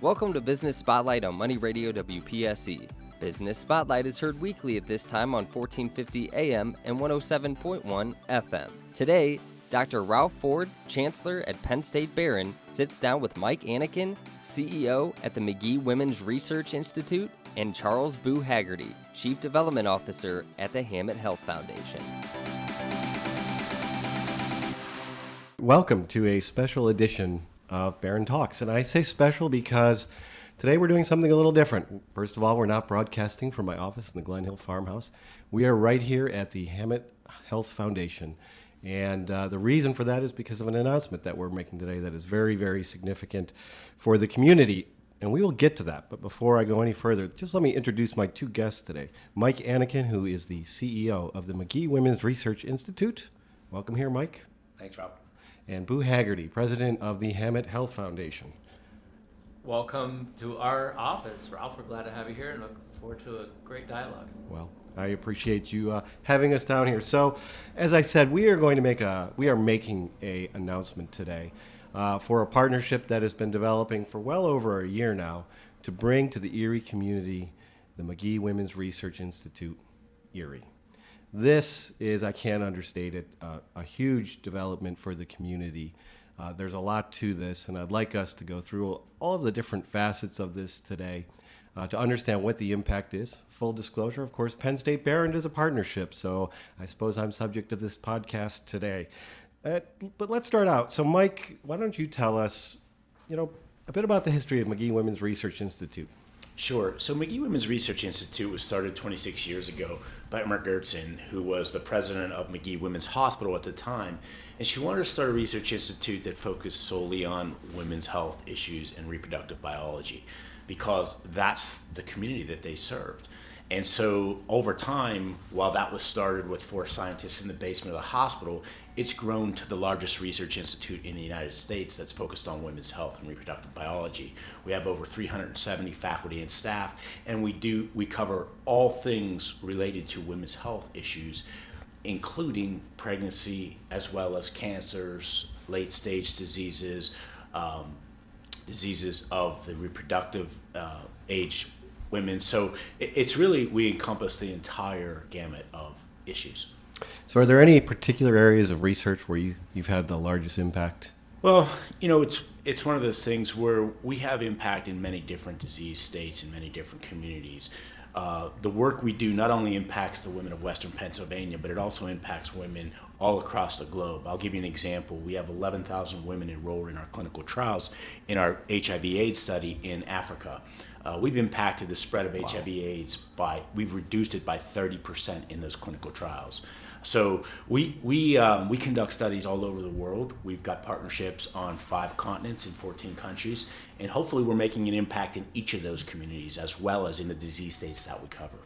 Welcome to Business Spotlight on Money Radio WPSE. Business Spotlight is heard weekly at this time on 1450 AM and 107.1 FM. Today, Dr. Ralph Ford, Chancellor at Penn State Behrend, sits down with Mike Annichine, CEO at the Magee-Womens Research Institute, and Charles Boo Hagerty, Chief Development Officer at the Hamot Health Foundation. Welcome to a special edition of Behrend Talks. And I say special because today we're doing something a little different. First of all, we're not broadcasting from my office in the Glen Hill Farmhouse. We are right here at the Hamot Health Foundation. And the reason for that is because of an announcement that we're making today that is very, very significant for the community. And we will get to that. But before I go any further, just let me introduce my two guests today. Mike Annichine, who is the CEO of the Magee-Womens Research Institute. Welcome here, Mike. Thanks, Ralph. And Boo Hagerty, president of the Hammett Health Foundation. Welcome to our office, Ralph. We're glad to have you here and look forward to a great dialogue. Well, I appreciate you having us down here. So, as I said, we are making a announcement today for a partnership that has been developing for well over a year now to bring to the Erie community the Magee-Womens Research Institute, Erie. This is, I can't understate it, a huge development for the community. There's a lot to this, and I'd like us to go through all of the different facets of this today to understand what the impact is. Full disclosure, of course, Penn State Behrend is a partnership, so I suppose I'm subject to this podcast today. But let's start out. So, Mike, why don't you tell us, a bit about the history of Magee-Womens Research Institute? Sure. So Magee-Womens Research Institute was started 26 years ago by Emma Gertzen, who was the president of Magee-Womens Hospital at the time. And she wanted to start a research institute that focused solely on women's health issues and reproductive biology, because that's the community that they served. And so over time, while that was started with 4 scientists in the basement of the hospital, it's grown to the largest research institute in the United States that's focused on women's health and reproductive biology. We have over 370 faculty and staff, and we cover all things related to women's health issues, including pregnancy as well as cancers, late-stage diseases, diseases of the reproductive age women. So it's really, we encompass the entire gamut of issues. So are there any particular areas of research where you've had the largest impact? Well, it's one of those things where we have impact in many different disease states and many different communities. The work we do not only impacts the women of Western Pennsylvania, but it also impacts women all across the globe. I'll give you an example. We have 11,000 women enrolled in our clinical trials in our HIV/AIDS study in Africa. We've impacted the spread of HIV/AIDS we've reduced it by 30% in those clinical trials. So we conduct studies all over the world. We've got partnerships on 5 continents in 14 countries, and hopefully we're making an impact in each of those communities as well as in the disease states that we cover.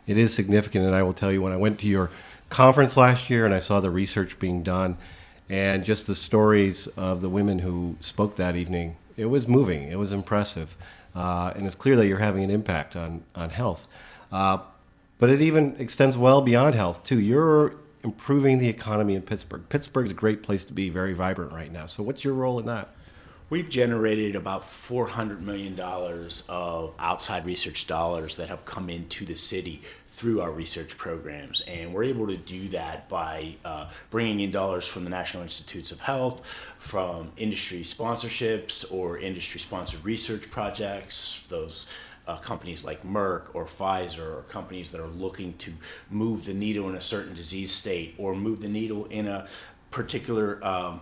It is significant, and I will tell you, when I went to your conference last year and I saw the research being done and just the stories of the women who spoke that evening, it was moving, it was impressive, and it's clear that you're having an impact on health. But it even extends well beyond health, too. You're improving the economy in Pittsburgh. Pittsburgh's a great place to be, very vibrant right now. So what's your role in that? We've generated about $400 million of outside research dollars that have come into the city through our research programs. And we're able to do that by bringing in dollars from the National Institutes of Health, from industry sponsorships or industry-sponsored research projects, those companies like Merck or Pfizer, or companies that are looking to move the needle in a certain disease state or move the needle in a particular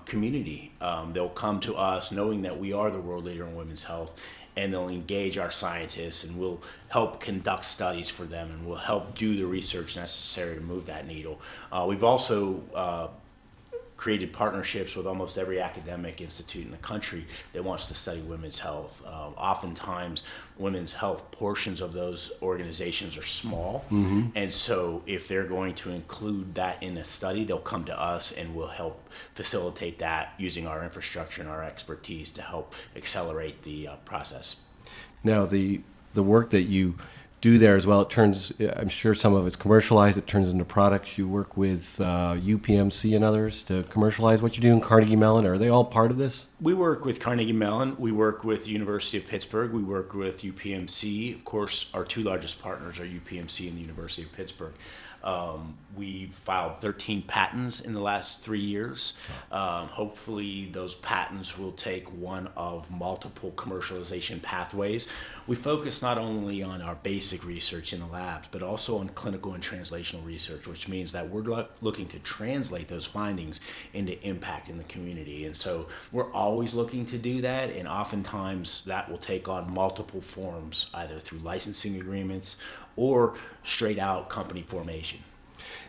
community. They'll come to us knowing that we are the world leader in women's health, and they'll engage our scientists, and we'll help conduct studies for them, and we'll help do the research necessary to move that needle. We've also created partnerships with almost every academic institute in the country that wants to study women's health. Oftentimes, women's health portions of those organizations are small, and so if they're going to include that in a study, they'll come to us and we'll help facilitate that using our infrastructure and our expertise to help accelerate the process. Now, the work that you do there as well. It turns, I'm sure some of it's commercialized. It turns into products. You work with UPMC and others to commercialize what you do in Carnegie Mellon. Are they all part of this? We work with Carnegie Mellon. We work with University of Pittsburgh. We work with UPMC. Of course, our two largest partners are UPMC and the University of Pittsburgh. We filed 13 patents in the last 3 years. Hopefully those patents will take one of multiple commercialization pathways. We focus not only on our basic research in the labs, but also on clinical and translational research, which means that we're looking to translate those findings into impact in the community. And so we're always looking to do that, and oftentimes that will take on multiple forms, either through licensing agreements or straight out company formation.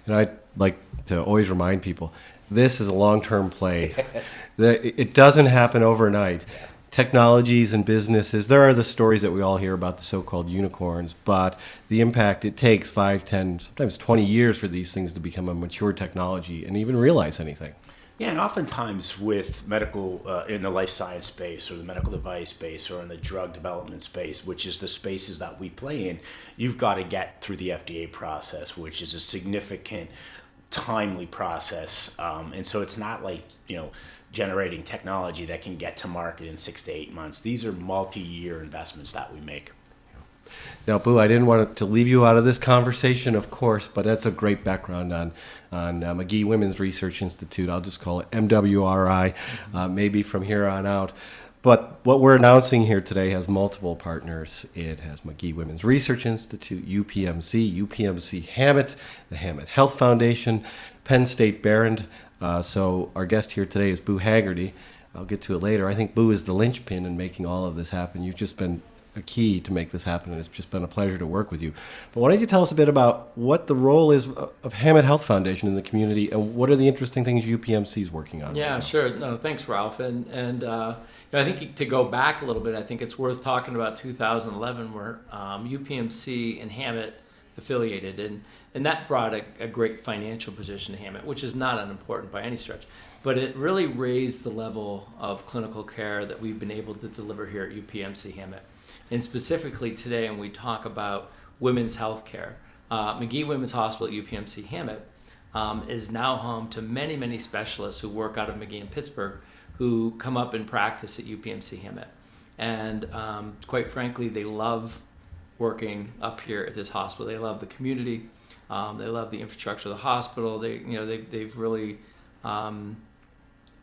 And I'd like to always remind people, this is a long-term play. Yes. It doesn't happen overnight. Yeah. Technologies and businesses, there are the stories that we all hear about, the so-called unicorns, but the impact, it takes 5, 10, sometimes 20 years for these things to become a mature technology and even realize anything. Yeah, and oftentimes with medical, in the life science space or the medical device space or in the drug development space, which is the spaces that we play in, you've got to get through the FDA process, which is a significant, timely process. And so it's not like, generating technology that can get to market in 6 to 8 months. These are multi-year investments that we make. Now, Boo, I didn't want to leave you out of this conversation, of course, but that's a great background on Magee-Womens Research Institute. I'll just call it MWRI, maybe from here on out. But what we're announcing here today has multiple partners. It has Magee-Womens Research Institute, UPMC Hammett, the Hamot Health Foundation, Penn State Behrend. So our guest here today is Boo Hagerty. I'll get to it later. I think Boo is the linchpin in making all of this happen. You've just been a key to make this happen, and it's just been a pleasure to work with you. But why don't you tell us a bit about what the role is of Hamot Health Foundation in the community, and what are the interesting things UPMC is working on? Yeah, sure. No, thanks, Ralph. And I think to go back a little bit, I think it's worth talking about 2011, where UPMC and Hammett affiliated, and that brought a great financial position to Hammett, which is not unimportant by any stretch. But it really raised the level of clinical care that we've been able to deliver here at UPMC Hammett. And specifically today, when we talk about women's health care, Magee-Womens Hospital at UPMC Hammett is now home to many, many specialists who work out of Magee in Pittsburgh who come up and practice at UPMC Hammett. And quite frankly, they love working up here at this hospital. They love the community. They love the infrastructure of the hospital. They've really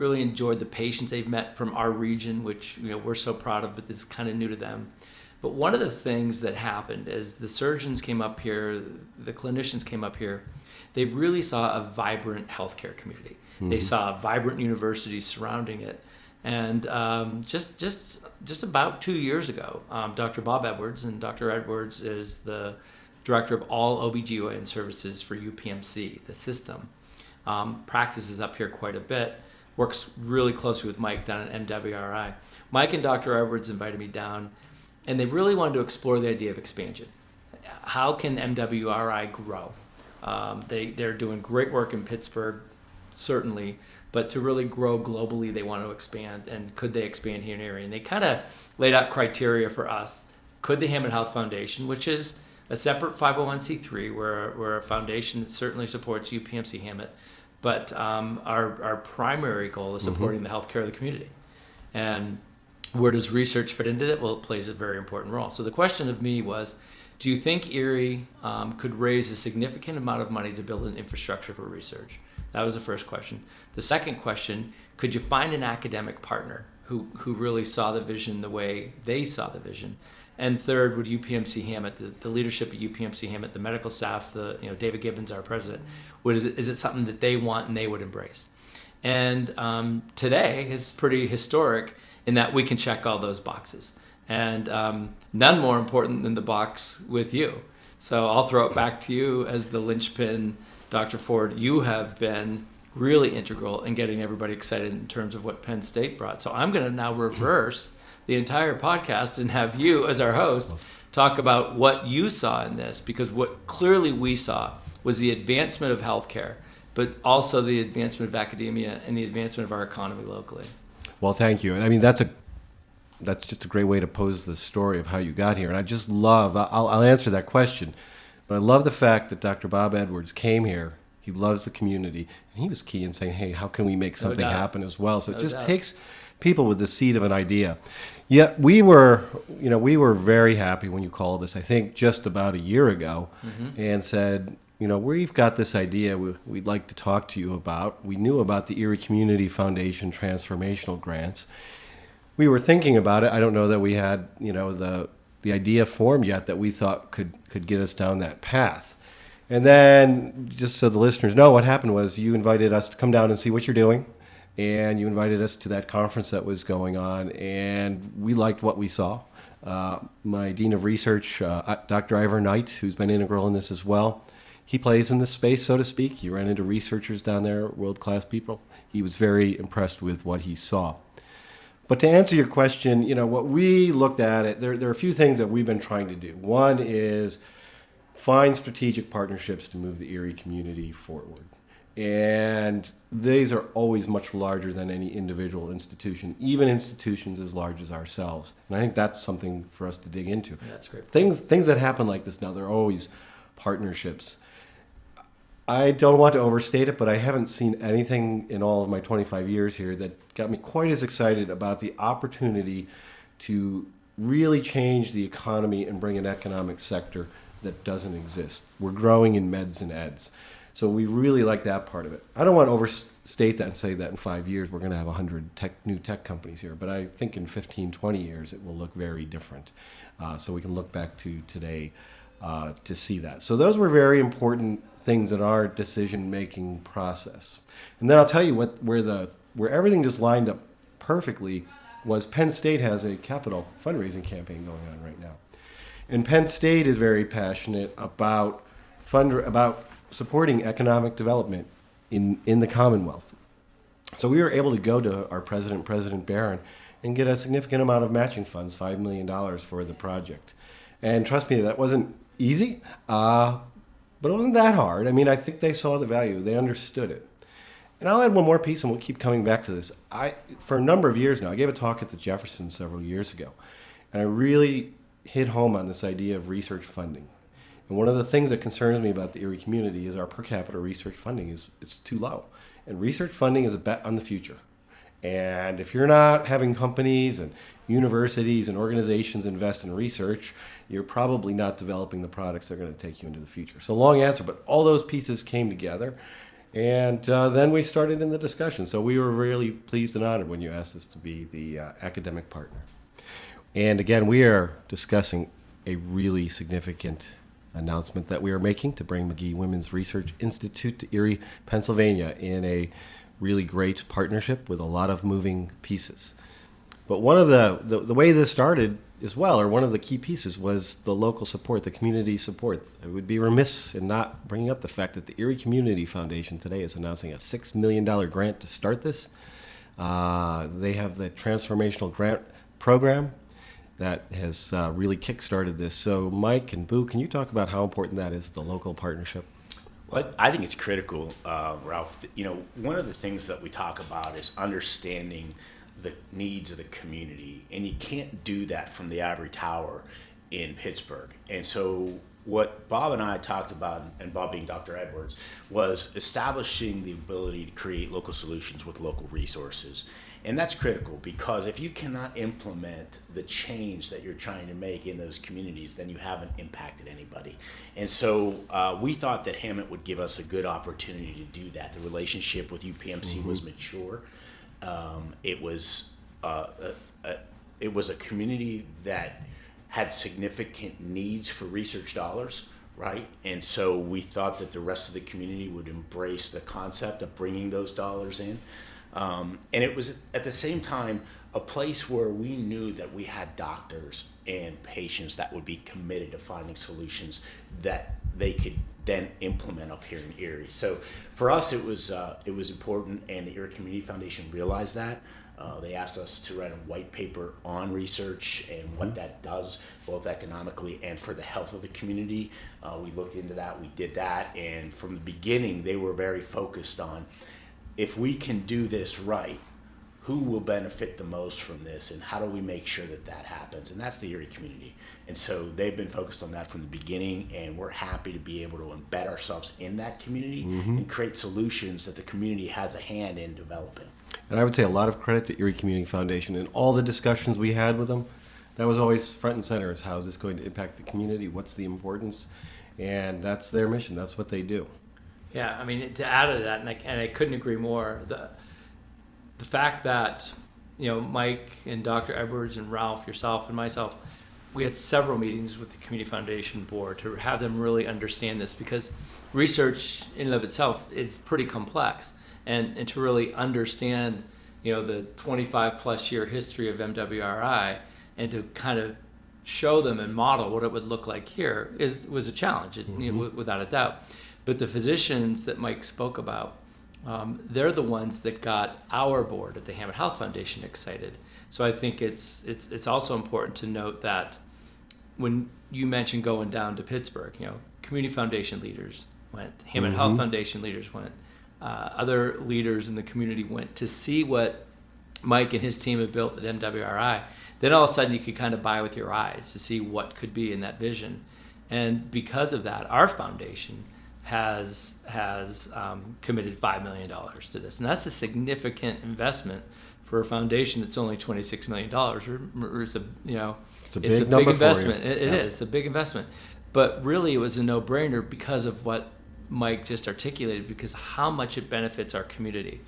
enjoyed the patients they've met from our region, which we're so proud of, but it's kind of new to them. But one of the things that happened is the surgeons came up here, the clinicians came up here, they really saw a vibrant healthcare community. Mm-hmm. They saw vibrant universities surrounding it. And just about 2 years ago, Dr. Bob Edwards, and Dr. Edwards is the director of all OBGYN services for UPMC, the system, practices up here quite a bit, works really closely with Mike down at MWRI. Mike and Dr. Edwards invited me down, and they really wanted to explore the idea of expansion. How can MWRI grow? They're doing great work in Pittsburgh, certainly, but to really grow globally, they want to expand. And could they expand here in Erie? And they kind of laid out criteria for us. Could the Hamot Health Foundation, which is a separate 501c3, we're a foundation that certainly supports UPMC Hammett, but our primary goal is supporting the healthcare of the community. And where does research fit into it? Well, it plays a very important role. So the question of me was, do you think Erie could raise a significant amount of money to build an infrastructure for research? That was the first question. The second question, could you find an academic partner who really saw the vision the way they saw the vision? And third, would UPMC Hammett, the leadership at UPMC Hammett, the medical staff, David Gibbons, our president, is it something that they want and they would embrace? And today is pretty historic in that we can check all those boxes. And none more important than the box with you. So I'll throw it back to you as the linchpin. Dr. Ford, you have been really integral in getting everybody excited in terms of what Penn State brought. So I'm going to now reverse the entire podcast and have you as our host talk about what you saw in this, because what clearly we saw was the advancement of healthcare, but also the advancement of academia and the advancement of our economy locally. Well, thank you. I mean, that's that's just a great way to pose the story of how you got here. And I just love, I'll answer that question, but I love the fact that Dr. Bob Edwards came here. He loves the community, and he was key in saying, hey, how can we make something happen as well? So it just takes people with the seed of an idea. Yet we were very happy when you called us, I think just about a year ago, and said, we've got this idea we'd like to talk to you about. We knew about the Erie Community Foundation transformational grants. We were thinking about it. I don't know that we had, the idea formed yet that we thought could get us down that path. And then, just so the listeners know, what happened was you invited us to come down and see what you're doing, and you invited us to that conference that was going on, and we liked what we saw. My Dean of Research, Dr. Ivor Knight, who's been integral in this as well, he plays in this space, so to speak. He ran into researchers down there, world-class people. He was very impressed with what he saw. But to answer your question, what we looked at, there are a few things that we've been trying to do. One is find strategic partnerships to move the Erie community forward. And these are always much larger than any individual institution, even institutions as large as ourselves. And I think that's something for us to dig into. Yeah, that's great. Things that happen like this now, they're always partnerships. I don't want to overstate it, but I haven't seen anything in all of my 25 years here that got me quite as excited about the opportunity to really change the economy and bring an economic sector that doesn't exist. We're growing in meds and eds. So we really like that part of it. I don't want to overstate that and say that in 5 years we're going to have 100 new tech companies here, but I think in 15, 20 years it will look very different. So we can look back to today to see that. So those were very important things in our decision-making process. And then I'll tell you where everything just lined up perfectly was Penn State has a capital fundraising campaign going on right now. And Penn State is very passionate about supporting economic development in the Commonwealth. So we were able to go to our president, President Behrend, and get a significant amount of matching funds, $5 million for the project. And trust me, that wasn't easy, but it wasn't that hard. I mean, I think they saw the value. They understood it. And I'll add one more piece, and we'll keep coming back to this. For a number of years now, I gave a talk at the Jefferson several years ago, and I really hit home on this idea of research funding. And one of the things that concerns me about the Erie community is our per capita research funding it's too low. And research funding is a bet on the future. And if you're not having companies and universities and organizations invest in research, you're probably not developing the products that are going to take you into the future. So long answer, but all those pieces came together. And then we started in the discussion. So we were really pleased and honored when you asked us to be the academic partner. And again, we are discussing a really significant announcement that we are making to bring Magee-Womens Research Institute to Erie, Pennsylvania in a really great partnership with a lot of moving pieces. But one of the way this started as well, or one of the key pieces, was the local support, the community support. I would be remiss in not bringing up the fact that the Erie Community Foundation today is announcing a $6 million grant to start this. They have the transformational grant program that has really kick-started this. So Mike and Boo, can you talk about how important that is, the local partnership? Well, I think it's critical, Ralph. One of the things that we talk about is understanding the needs of the community, and you can't do that from the ivory tower in Pittsburgh. And so what Bob and I talked about, and Bob being Dr. Edwards, was establishing the ability to create local solutions with local resources. And that's critical, because if you cannot implement the change that you're trying to make in those communities, then you haven't impacted anybody. And so we thought that Hammett would give us a good opportunity to do that. The relationship with UPMC was mature. It was a community that had significant needs for research dollars, right? And so we thought that the rest of the community would embrace the concept of bringing those dollars in. And it was at the same time a place where we knew that we had doctors and patients that would be committed to finding solutions that they could then implement up here in Erie. So for us, it was important, and the Erie Community Foundation realized that. They asked us to write a white paper on research and what that does, both economically and for the health of the community. We looked into that, we did that, and from the beginning, they were very focused on, if we can do this right, who will benefit the most from this, and how do we make sure that that happens? And that's the Erie community. And so they've been focused on that from the beginning, and we're happy to be able to embed ourselves in that community and create solutions that the community has a hand in developing. And I would say a lot of credit to Erie Community Foundation and all the discussions we had with them. That was always front and center, is how is this going to impact the community? What's the importance? And that's their mission. That's what they do. Yeah, I mean, to add to that, and I couldn't agree more, the fact that, Mike and Dr. Edwards and Ralph, yourself and myself, we had several meetings with the Community Foundation board to have them really understand this, because research in and of itself is pretty complex. And to really understand, the 25 plus year history of MWRI, and to kind of show them and model what it would look like here was a challenge, without a doubt. But the physicians that Mike spoke about, they're the ones that got our board at the Hamot Health Foundation excited. So I think it's also important to note that when you mentioned going down to Pittsburgh, Community Foundation leaders went, Hamot Health Foundation leaders went, other leaders in the community went to see what Mike and his team have built at MWRI. Then all of a sudden you could kind of buy with your eyes to see what could be in that vision. And because of that, our foundation has committed $5 million to this. And that's a significant investment for a foundation that's only $26 million. It's a big investment. It is. It's a big investment. But really it was a no-brainer because of what Mike just articulated, because how much it benefits our community.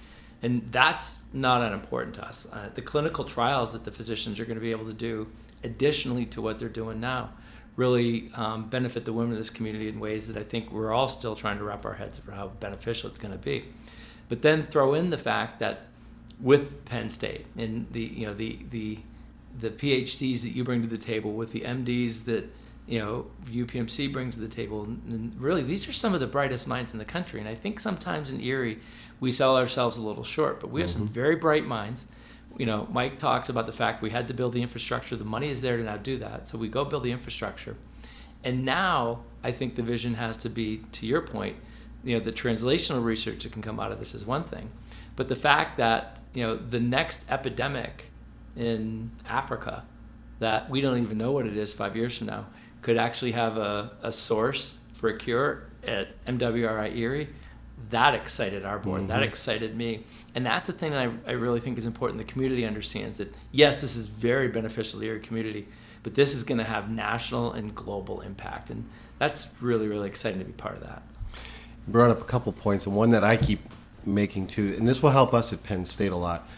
And that's not unimportant to us. The clinical trials that the physicians are going to be able to do, additionally to what they're doing now, really benefit the women of this community in ways that I think we're all still trying to wrap our heads around how beneficial it's going to be. But then throw in the fact that with Penn State and the PhDs that you bring to the table, with the MDs that UPMC brings to the table, and really these are some of the brightest minds in the country. And I think sometimes in Erie we sell ourselves a little short, but we have some very bright minds. Mike talks about the fact we had to build the infrastructure. The money is there to now do that, so we go build the infrastructure. And now I think the vision has to be, to your point, the translational research that can come out of this is one thing, but the fact that the next epidemic in Africa that we don't even know what it is 5 years from now could actually have a source for a cure at MWRI Erie. That excited our board. That excited me. And that's the thing that I really think is important. The community understands that, yes, this is very beneficial to the Erie community, but this is going to have national and global impact. And that's really, really exciting to be part of that. You brought up a couple points, and one that I keep making too, and this will help us at Penn State a lot,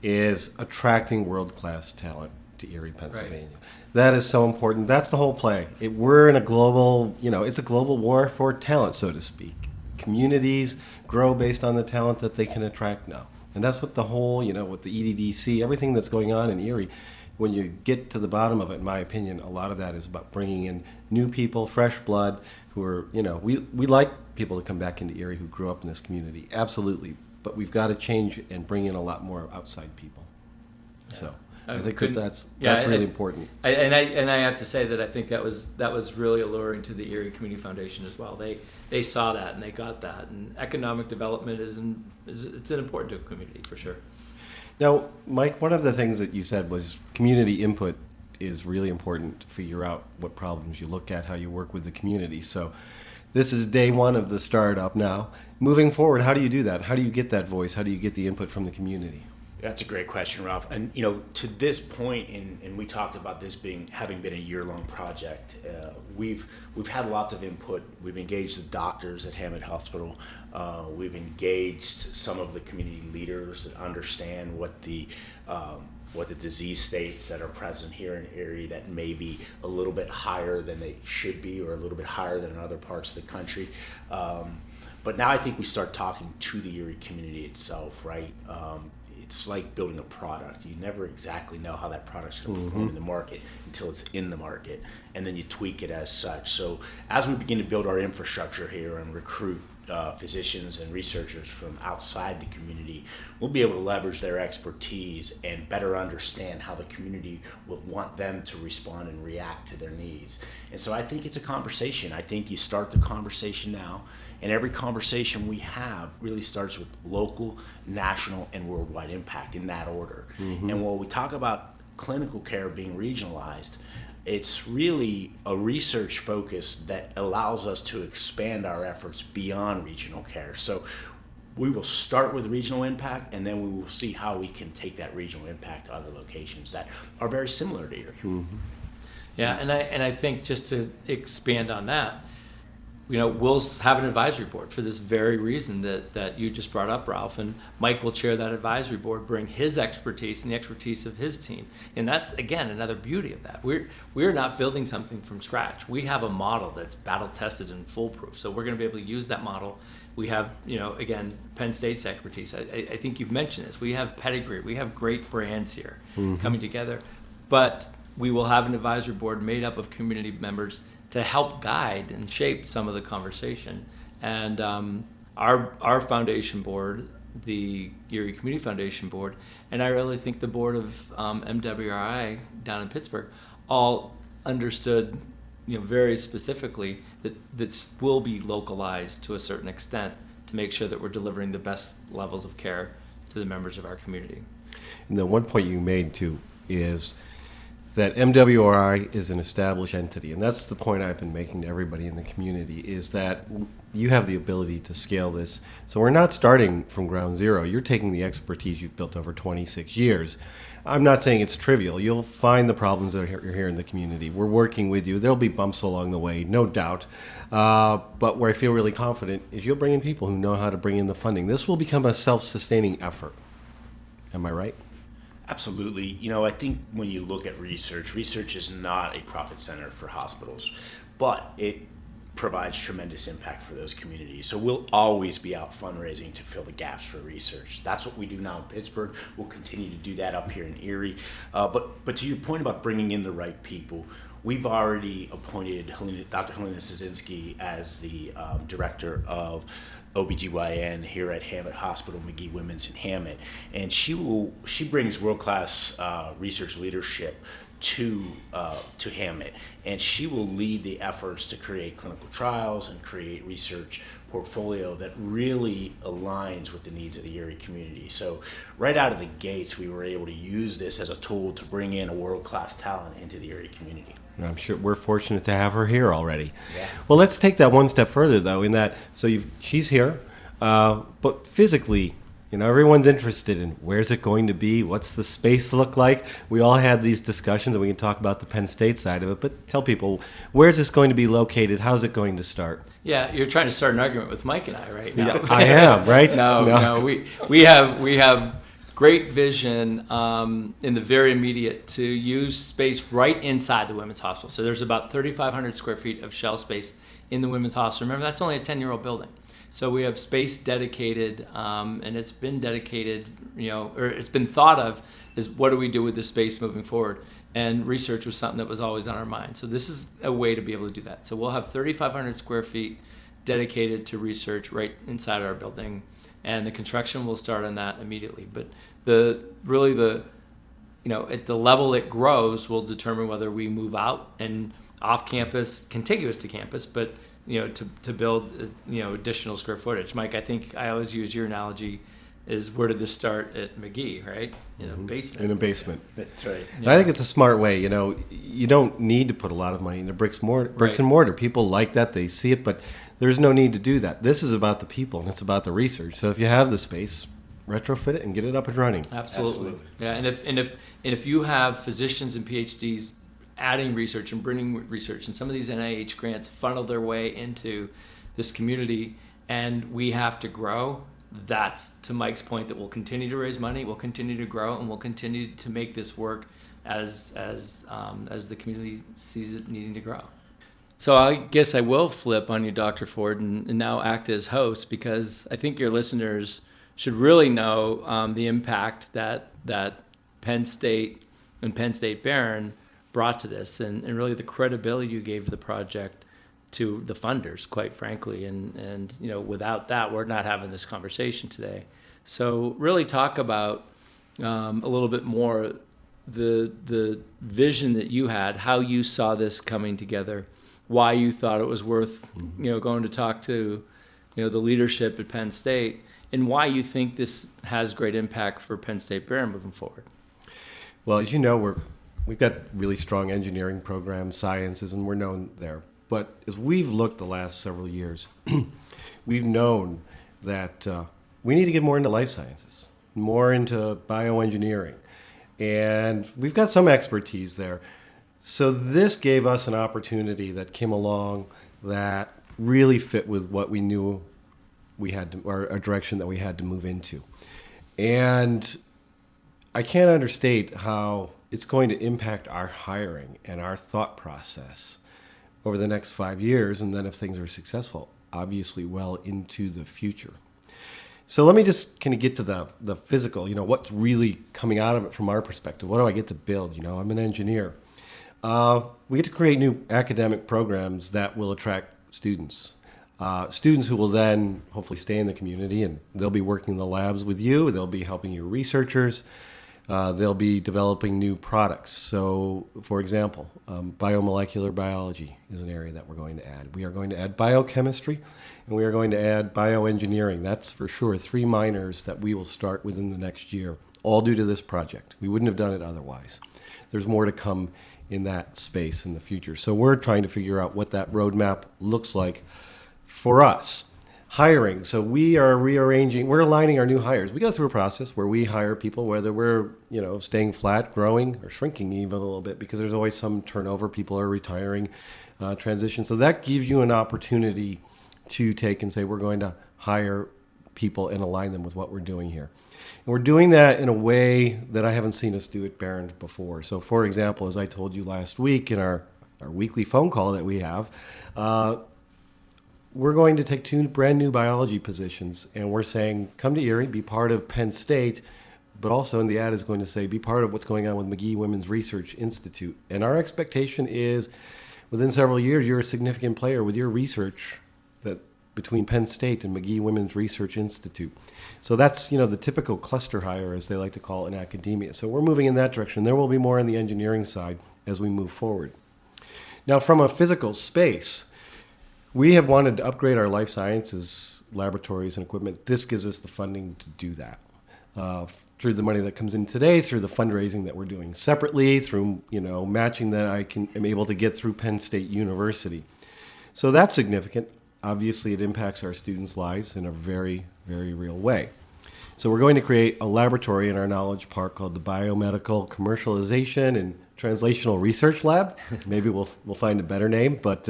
is attracting world-class talent to Erie, Pennsylvania. Right. That is so important. That's the whole play. We're in a global, it's a global war for talent, so to speak. Communities grow based on the talent that they can attract now. And that's what the whole, with the EDDC, everything that's going on in Erie, when you get to the bottom of it, in my opinion, a lot of that is about bringing in new people, fresh blood, who are, we like people to come back into Erie who grew up in this community, absolutely. But we've got to change and bring in a lot more outside people. Yeah. So I think that's really important. And I have to say that I think that was really alluring to the Erie Community Foundation as well. They saw that and they got that. And economic development it's important to a community for sure. Now, Mike, one of the things that you said was community input is really important to figure out what problems you look at, how you work with the community. So this is day one of the startup now. Moving forward, how do you do that? How do you get that voice? How do you get the input from the community? That's a great question, Ralph. And to this point, and we talked about this having been a year-long project. We've had lots of input. We've engaged the doctors at Hamot Hospital. We've engaged some of the community leaders that understand what the disease states that are present here in Erie that may be a little bit higher than they should be, or a little bit higher than in other parts of the country. But now I think we start talking to the Erie community itself, right? It's like building a product. You never exactly know how that product's going to perform in the market until it's in the market, and then you tweak it as such. So as we begin to build our infrastructure here and recruit physicians and researchers from outside the community, we'll be able to leverage their expertise and better understand how the community would want them to respond and react to their needs. And so I think it's a conversation. I think you start the conversation now, And every conversation we have really starts with local, national, and worldwide impact in that order. And when we talk about clinical care being regionalized, it's really a research focus that allows us to expand our efforts beyond regional care. So we will start with regional impact, and then we will see how we can take that regional impact to other locations that are very similar to Erie. Yeah, and I think just to expand on that, we'll have an advisory board for this very reason that you just brought up, Ralph, and Mike will chair that advisory board, bring his expertise and the expertise of his team. And that's, again, another beauty of that. We're not building something from scratch. We have a model that's battle tested and foolproof. So we're going to be able to use that model. We have, again, Penn State's expertise. I think you've mentioned this. We have pedigree. We have great brands here coming together. But we will have an advisory board made up of community members to help guide and shape some of the conversation. And our foundation board, the Erie Community Foundation Board, and I really think the board of MWRI down in Pittsburgh all understood very specifically that this will be localized to a certain extent to make sure that we're delivering the best levels of care to the members of our community. And the one point you made too is that MWRI is an established entity, and that's the point I've been making to everybody in the community, is that you have the ability to scale this. So we're not starting from ground zero. You're taking the expertise you've built over 26 years. I'm not saying it's trivial. You'll find the problems that are here in the community. We're working with you. There'll be bumps along the way, no doubt. But where I feel really confident is you'll bring in people who know how to bring in the funding. This will become a self-sustaining effort. Am I right? Absolutely. I think when you look at research is not a profit center for hospitals, but it provides tremendous impact for those communities. So we'll always be out fundraising to fill the gaps for research. That's what we do now in Pittsburgh. We'll continue to do that up here in Erie. But to your point about bringing in the right people, we've already appointed Dr. Helena Szynski as the director of OBGYN here at Hamot Hospital, Magee-Womens in Hammett, and she brings world-class research leadership to Hammett, and she will lead the efforts to create clinical trials and create research portfolio that really aligns with the needs of the Erie community. So right out of the gates, we were able to use this as a tool to bring in a world-class talent into the Erie community. I'm sure we're fortunate to have her here already. Yeah. Well, let's take that one step further, though, in that, she's here, but physically, everyone's interested in where's it going to be, what's the space look like. We all had these discussions, and we can talk about the Penn State side of it, but tell people, where's this going to be located? How's it going to start? Yeah, you're trying to start an argument with Mike and I right now. Yeah, I am, right? No, we have great vision in the very immediate to use space right inside the women's hospital. So there's about 3,500 square feet of shell space in the women's hospital. Remember, that's only a 10-year-old building. So we have space dedicated, and it's been dedicated, or it's been thought of as what do we do with this space moving forward? And research was something that was always on our mind. So this is a way to be able to do that. So we'll have 3,500 square feet dedicated to research right inside our building, and the construction will start on that immediately. But at the level it grows will determine whether we move out and off campus, contiguous to campus, but to build additional square footage. Mike, I think I always use your analogy is where did this start at Magee, right? Basement. In a basement. That's right. Yeah. I think it's a smart way. You don't need to put a lot of money into bricks and mortar. People like that. They see it, but there's no need to do that. This is about the people, and it's about the research. So if you have the space, retrofit it and get it up and running. Absolutely. Yeah, and if you have physicians and PhDs adding research and bringing research, and some of these NIH grants funnel their way into this community, and we have to grow, that's, to Mike's point, that we'll continue to raise money, we'll continue to grow, and we'll continue to make this work as the community sees it needing to grow. So I guess I will flip on you, Dr. Ford, and now act as host, because I think your listeners should really know the impact that Penn State and Penn State Behrend brought to this, and really the credibility you gave to the project to the funders, quite frankly. And without that, we're not having this conversation today. So really talk about a little bit more the vision that you had, how you saw this coming together, why you thought it was worth going to talk to the leadership at Penn State and why you think this has great impact for Penn State Behrend moving forward. Well, as you know, we've got really strong engineering programs, sciences, and we're known there. But as we've looked the last several years, we've known that we need to get more into life sciences, more into bioengineering. And we've got some expertise there. So this gave us an opportunity that came along that really fit with what we knew we had to, or a direction that we had to move into. And I can't understate how it's going to impact our hiring and our thought process over the next 5 years, and then if things are successful, obviously well into the future. So let me just kind of get to the physical, what's really coming out of it from our perspective. What do I get to build? I'm an engineer. We get to create new academic programs that will attract students. Students who will then hopefully stay in the community, and they'll be working in the labs with you. They'll be helping your researchers. They'll be developing new products. So, for example, biomolecular biology is an area that we're going to add. We are going to add biochemistry, and we are going to add bioengineering. That's for sure 3 minors that we will start within the next year, all due to this project. We wouldn't have done it otherwise. There's more to come in that space in the future. So we're trying to figure out what that roadmap looks like for us. Hiring. So we are rearranging, we're aligning our new hires. We go through a process where we hire people, whether we're, staying flat, growing, or shrinking even a little bit, because there's always some turnover. People are retiring, transition. So that gives you an opportunity to take and say, we're going to hire people and align them with what we're doing here. And we're doing that in a way that I haven't seen us do at Behrend before. So for example, as I told you last week in our weekly phone call that we have, we're going to take 2 brand new biology positions, and we're saying, come to Erie, be part of Penn State, but also in the ad is going to say, be part of what's going on with Magee-Womens Research Institute. And our expectation is, within several years, you're a significant player with your research that between Penn State and Magee-Womens Research Institute. So that's, the typical cluster hire, as they like to call it in academia. So we're moving in that direction. There will be more on the engineering side as we move forward. Now, from a physical space, we have wanted to upgrade our life sciences laboratories and equipment. This gives us the funding to do that through the money that comes in today, through the fundraising that we're doing separately, through matching that I am able to get through Penn State University. So that's significant. Obviously, it impacts our students' lives in a very, very real way. So we're going to create a laboratory in our Knowledge Park called the Biomedical Commercialization and Translational Research Lab. Maybe we'll find a better name, but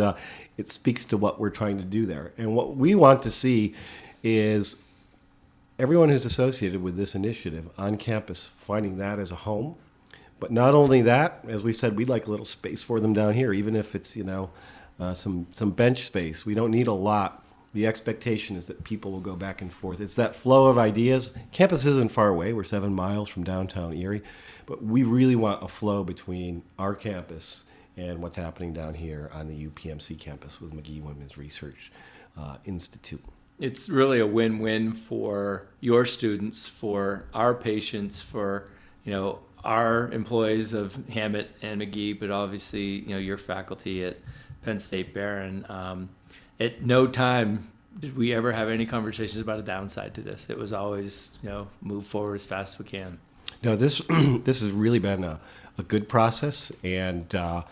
it speaks to what we're trying to do there. And what we want to see is everyone who's associated with this initiative on campus finding that as a home. But not only that, as we've said, we'd like a little space for them down here, even if it's, some bench space. We don't need a lot. The expectation is that people will go back and forth. It's that flow of ideas. Campus isn't far away. We're 7 miles from downtown Erie. But we really want a flow between our campus and what's happening down here on the UPMC campus with Magee-Womens Research Institute. It's really a win-win for your students, for our patients, for our employees of Hammett and Magee, but obviously your faculty at Penn State Behrend. At no time did we ever have any conversations about a downside to this. It was always move forward as fast as we can. No, this has really been a good process, and I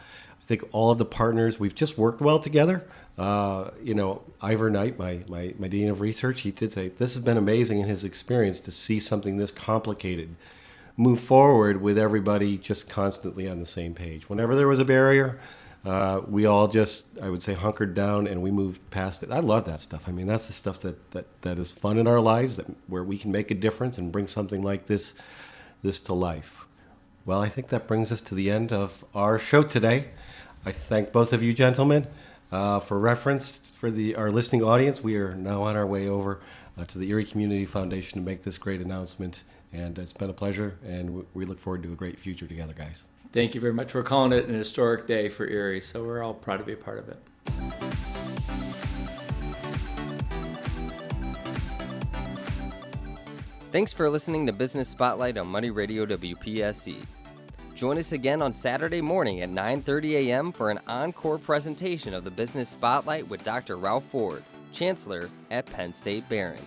think all of the partners, we've just worked well together. Ivor Knight, my Dean of Research, he did say this has been amazing in his experience to see something this complicated move forward with everybody just constantly on the same page. Whenever there was a barrier, we all just, I would say, hunkered down and we moved past it. I love that stuff. I mean, that's the stuff that is fun in our lives, where we can make a difference and bring something like this to life. Well, I think that brings us to the end of our show today. I thank both of you gentlemen. For reference, for our listening audience, we are now on our way over to the Erie Community Foundation to make this great announcement. And it's been a pleasure, and we look forward to a great future together, guys. Thank you very much. We're calling it an historic day for Erie, so we're all proud to be a part of it. Thanks for listening to Business Spotlight on Money Radio WPSC. Join us again on Saturday morning at 9:30 a.m. for an encore presentation of the Business Spotlight with Dr. Ralph Ford. chancellor at Penn State Behrend.